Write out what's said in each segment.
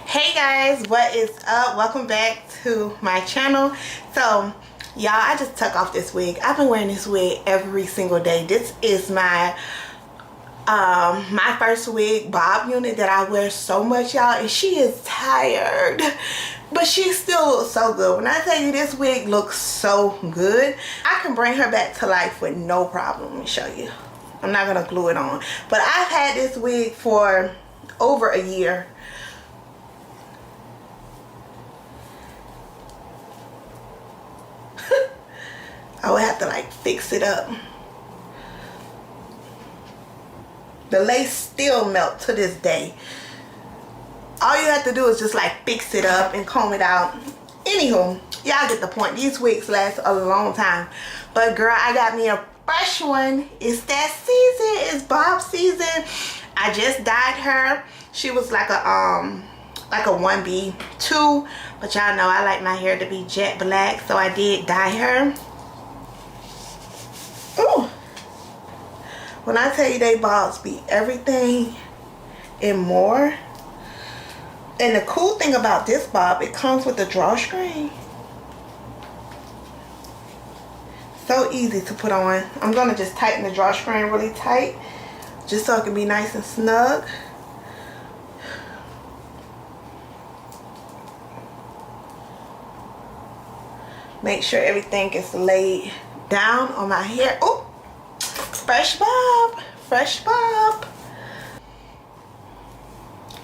Hey guys, what is up? Welcome back to my channel. So y'all, I just took off this wig. I've been wearing this wig every single day. This is my Myfirstwig bob unit that I wear so much, y'all, and she is tired, but she still looks so good. When I tell you this wig looks so good, I can bring her back to life with no problem. Let me show you. I'm not gonna glue it on, but I've had this wig for over a year. I would have to like fix it up. The lace still melt to this day. All you have to do is just like fix it up and comb it out. Anywho, y'all get the point. These wigs last a long time. But girl, I got me a fresh one. It's that season. It's bob season. I just dyed her. She was like a 1B2, but y'all know I like my hair to be jet black, so I did dye her. Ooh. When I tell you they bobs be everything and more. And the cool thing about this bob, it comes with a drawstring. So easy to put on. I'm gonna just tighten the drawstring really tight, just so it can be nice and snug. Make sure everything is laid down on my hair. Oh, fresh bob, fresh bob.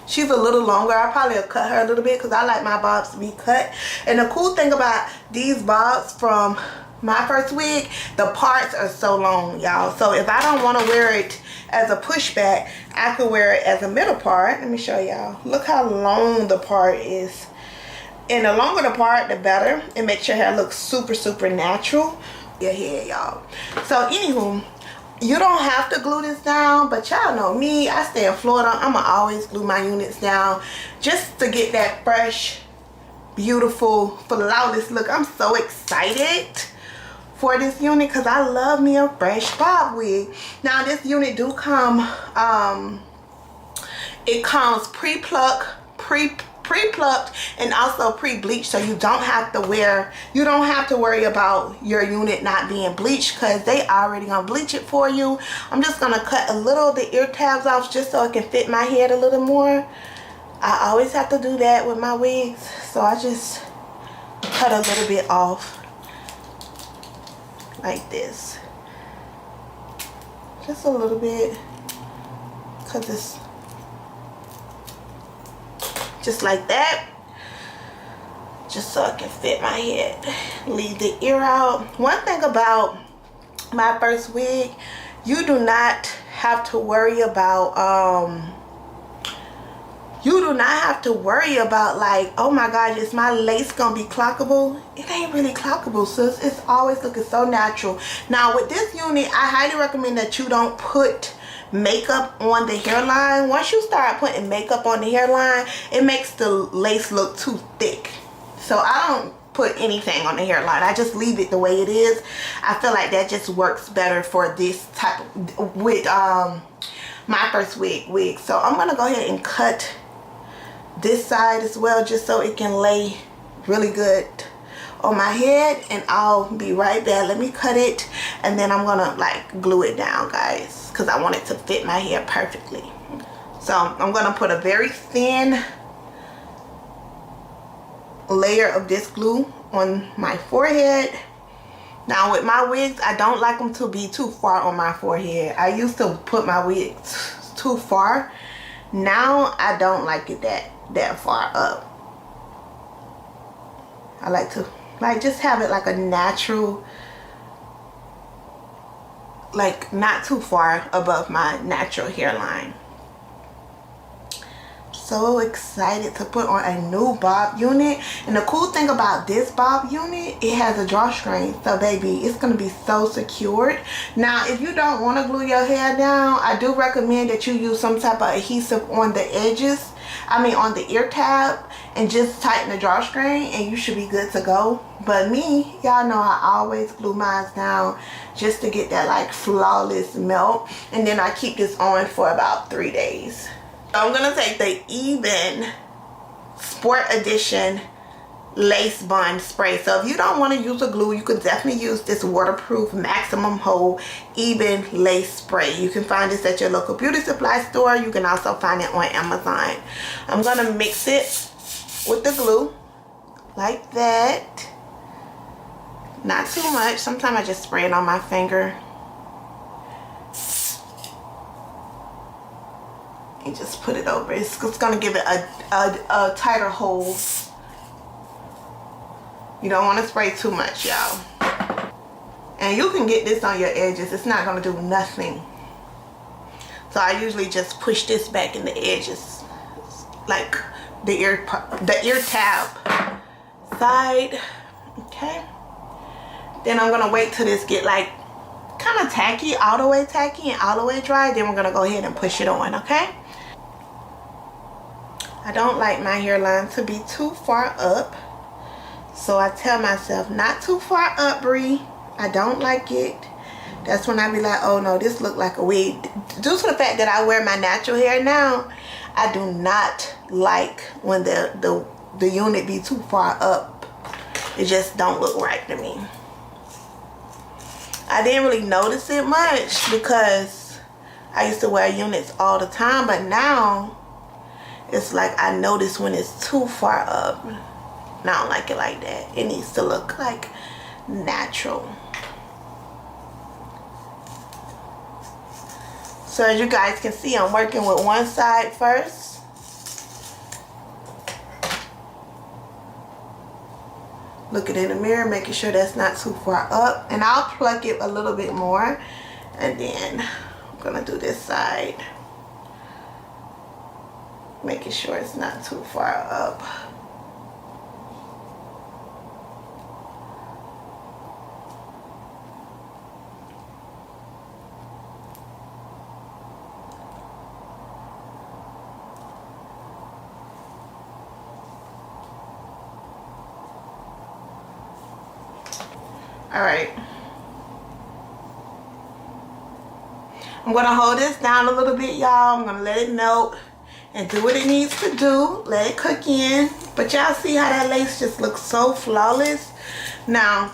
She's a little longer. I probably will cut her a little bit because I like my bobs to be cut. And the cool thing about these bobs from Myfirstwig, the parts are so long, y'all. So if I don't want to wear it as a pushback, I could wear it as a middle part. Let me show y'all. Look how long the part is. And the longer the part, the better. It makes your hair look super natural. Your hair, y'all. So anywho, you don't have to glue this down, but y'all know me, I stay in Florida. I'ma always glue my units down just to get that fresh, beautiful, flawless look. I'm so excited for this unit because I love me a fresh bob wig. Now this unit do come, it comes pre-plucked, pre-plucked, and also pre-bleached, so you don't have to worry about your unit not being bleached because they already gonna bleach it for you. I'm just gonna cut a little of the ear tabs off just so it can fit my head a little more. I always have to do that with my wigs, so I just cut a little bit off like this, just a little bit, because it's just like that, just so it can fit my head. Leave the ear out. One thing about Myfirstwig, you do not have to worry about like, oh my gosh, is my lace gonna be clockable? It ain't really clockable, sis. It's always looking so natural. Now with this unit, I highly recommend that you don't put makeup on the hairline. Once you start putting makeup on the hairline, it makes the lace look too thick. So I don't put anything on the hairline. I just leave it the way it is. I feel like that just works better for this type of, with Myfirstwig wig. So I'm gonna go ahead and cut this side as well, just so it can lay really good on my head, and I'll be right back. Let me cut it, and then I'm gonna like glue it down, guys, because I want it to fit my hair perfectly. So I'm gonna put a very thin layer of this glue on my forehead. Now with my wigs, I don't like them to be too far on my forehead. I used to put my wigs too far. Now I don't like it that far up. I like to just have it like a natural, like not too far above my natural hairline. So excited to put on a new bob unit. And the cool thing about this bob unit, it has a drawstring, so baby, it's gonna be so secured. Now if you don't want to glue your hair down, I do recommend that you use some type of adhesive on the edges, on the ear tab, and just tighten the drawstring and you should be good to go. But me, y'all know I always glue mine down just to get that like flawless melt, and then I keep this on for about 3 days. So I'm gonna take the even Sport Edition lace bond spray. So if you don't want to use a glue, you can definitely use this waterproof maximum hold even lace spray. You can find this at your local beauty supply store. You can also find it on Amazon. I'm gonna mix it with the glue like that. Not too much. Sometimes I just spray it on my finger and just put it over. It's gonna give it a tighter hold. You don't want to spray too much, y'all. And you can get this on your edges. It's not going to do nothing. So I usually just push this back in the edges, like the ear tab side. Okay. Then I'm going to wait till this get like kind of tacky, all the way tacky and all the way dry. Then we're going to go ahead and push it on, okay? I don't like my hairline to be too far up. So I tell myself, not too far up, Bree. I don't like it. That's when I be like, oh no, this look like a wig. Due to the fact that I wear my natural hair now, I do not like when the unit be too far up. It just don't look right to me. I didn't really notice it much because I used to wear units all the time, but now it's like I notice when it's too far up. And I don't like it like that. It needs to look like natural. So as you guys can see, I'm working with one side first. Looking in the mirror, making sure that's not too far up. And I'll pluck it a little bit more. And then I'm gonna do this side. Making sure it's not too far up. All right, I'm gonna hold this down a little bit, y'all. I'm gonna let it melt and do what it needs to do. Let it cook in. But y'all see how that lace just looks so flawless? Now,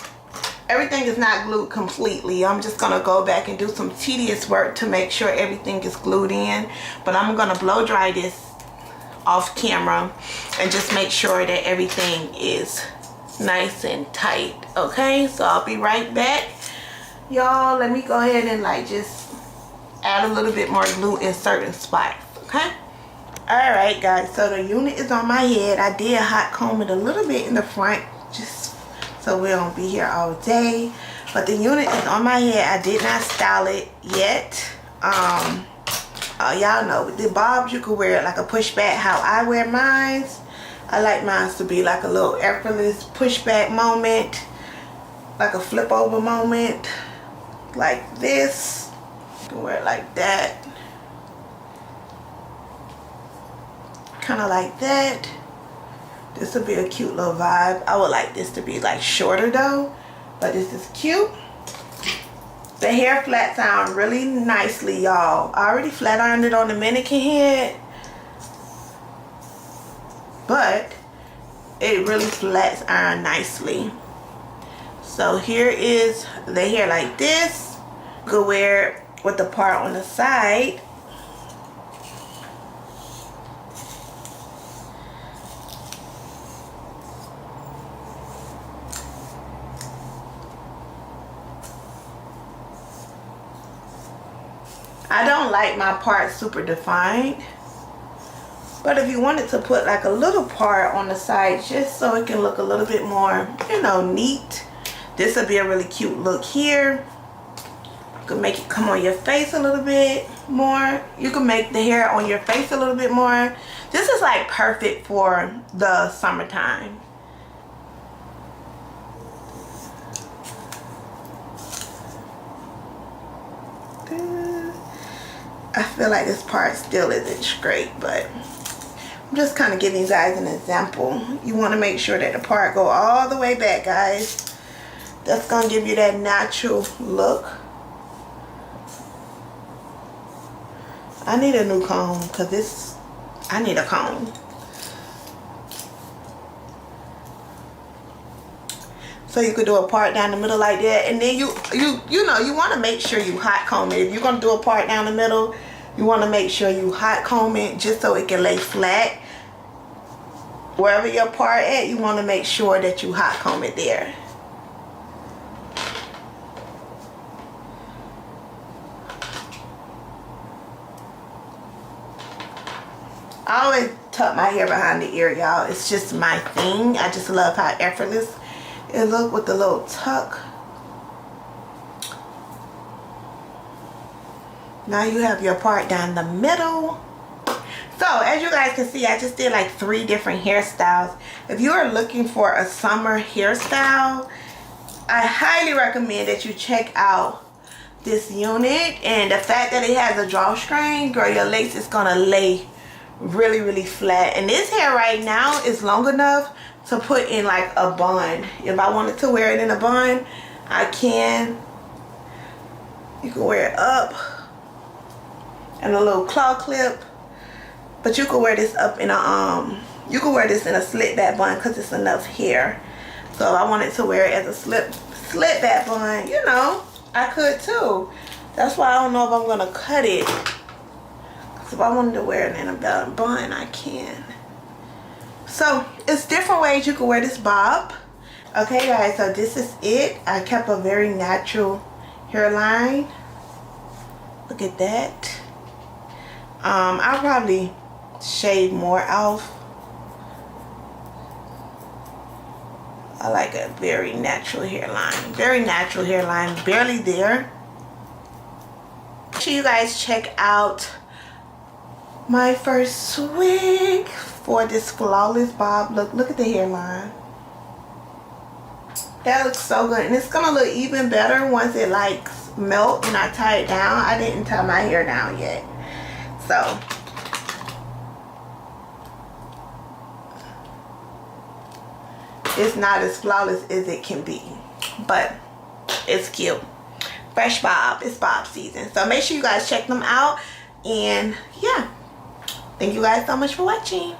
everything is not glued completely. I'm just gonna go back and do some tedious work to make sure everything is glued in. But I'm gonna blow dry this off camera and just make sure that everything is nice and tight. Okay, so I'll be right back, y'all. Let me go ahead and like just add a little bit more glue in certain spots. Okay. All right, guys, so the unit is on my head. I did hot comb it a little bit in the front just so we don't be here all day, but the unit is on my head. I did not style it yet. Y'all know with the bobs, you could wear it like a pushback. How I wear mine, I like mine to be like a little effortless pushback moment, like a flip over moment, like this. You can wear it like that, kind of like that. This would be a cute little vibe. I would like this to be like shorter though, but this is cute. The hair flats iron really nicely, y'all. I already flat ironed it on the mannequin head, but it really flats iron nicely. So here is the hair like this. You could wear it with the part on the side. I don't like my part super defined, but if you wanted to put like a little part on the side just so it can look a little bit more, you know, neat, this would be a really cute look here. You can make it come on your face a little bit more. You can make the hair on your face a little bit more. This is like perfect for the summertime. I feel like this part still isn't straight, but I'm just kind of giving you guys an example. You want to make sure that the part go all the way back, guys. That's going to give you that natural look. I need a new comb because I need a comb. So you could do a part down the middle like that, and then you know, you want to make sure you hot comb it. If you're gonna do a part down the middle, you want to make sure you hot comb it just so it can lay flat. Wherever your part at, you want to make sure that you hot comb it there. I always tuck my hair behind the ear, y'all. It's just my thing. I just love how effortless it look with the little tuck. Now you have your part down the middle. So as you guys can see, I just did like 3 different hairstyles. If you are looking for a summer hairstyle, I highly recommend that you check out this unit. And the fact that it has a drawstring, girl, your lace is gonna lay really flat. And this hair right now is long enough to put in like a bun. If I wanted to wear it in a bun, I can. You can wear it up and a little claw clip, but you can wear this up in a you can wear this in a slit back bun because it's enough hair. So if I wanted to wear it as a slit back bun, you know, I could too. That's why I don't know if I'm gonna cut it. If I wanted to wear it in a bun, I can. So it's different ways you can wear this bob. Okay guys, so this is it. I kept a very natural hairline. Look at that. I'll probably shave more off. I like a very natural hairline. Very natural hairline, barely there. Make sure you guys check out Myfirstwig for this flawless bob look. Look at the hairline. That looks so good, and it's gonna look even better once it like melt and I tie it down. I didn't tie my hair down yet, so it's not as flawless as it can be, but it's cute. Fresh bob. It's bob season, so make sure you guys check them out. And yeah, thank you guys so much for watching.